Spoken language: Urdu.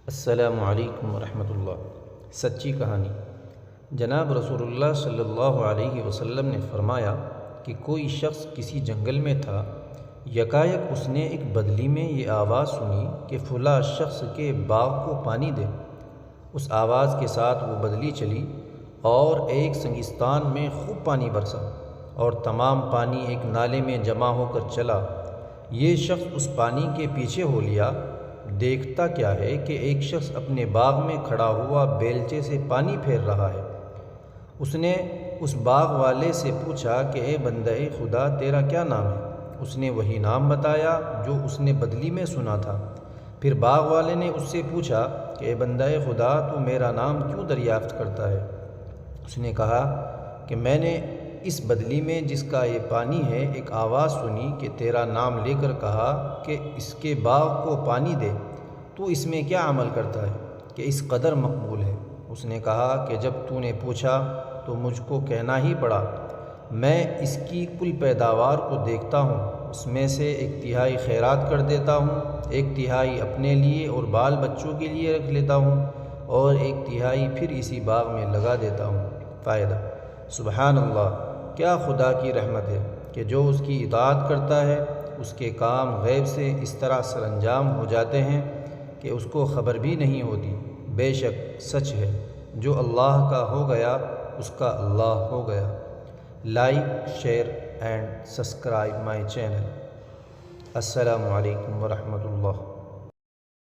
السلام علیکم ورحمۃ اللہ۔ سچی کہانی۔ جناب رسول اللہ صلی اللہ علیہ وسلم نے فرمایا کہ کوئی شخص کسی جنگل میں تھا، یکایک اس نے ایک بدلی میں یہ آواز سنی کہ فلاں شخص کے باغ کو پانی دے۔ اس آواز کے ساتھ وہ بدلی چلی اور ایک سنگستان میں خوب پانی برسا اور تمام پانی ایک نالے میں جمع ہو کر چلا۔ یہ شخص اس پانی کے پیچھے ہو لیا، دیکھتا کیا ہے کہ ایک شخص اپنے باغ میں کھڑا ہوا بیلچے سے پانی پھیر رہا ہے۔ اس نے اس باغ والے سے پوچھا کہ اے بندہ خدا، تیرا کیا نام ہے؟ اس نے وہی نام بتایا جو اس نے بدلی میں سنا تھا۔ پھر باغ والے نے اس سے پوچھا کہ اے بندہ خدا، تو میرا نام کیوں دریافت کرتا ہے؟ اس نے کہا کہ میں نے اس بدلی میں جس کا یہ پانی ہے ایک آواز سنی کہ تیرا نام لے کر کہا کہ اس کے باغ کو پانی دے، تو اس میں کیا عمل کرتا ہے کہ اس قدر مقبول ہے؟ اس نے کہا کہ جب تو نے پوچھا تو مجھ کو کہنا ہی پڑا۔ میں اس کی کل پیداوار کو دیکھتا ہوں، اس میں سے 1/3 خیرات کر دیتا ہوں، 1/3 اپنے لیے اور بال بچوں کے لیے رکھ لیتا ہوں، اور 1/3 پھر اسی باغ میں لگا دیتا ہوں۔ فائدہ: سبحان اللہ! کیا خدا کی رحمت ہے کہ جو اس کی اطاعت کرتا ہے اس کے کام غیب سے اس طرح سر انجام ہو جاتے ہیں کہ اس کو خبر بھی نہیں ہوتی۔ بے شک سچ ہے، جو اللہ کا ہو گیا اس کا اللہ ہو گیا۔ Like, share and subscribe my channel. السلام علیکم ورحمۃ اللہ۔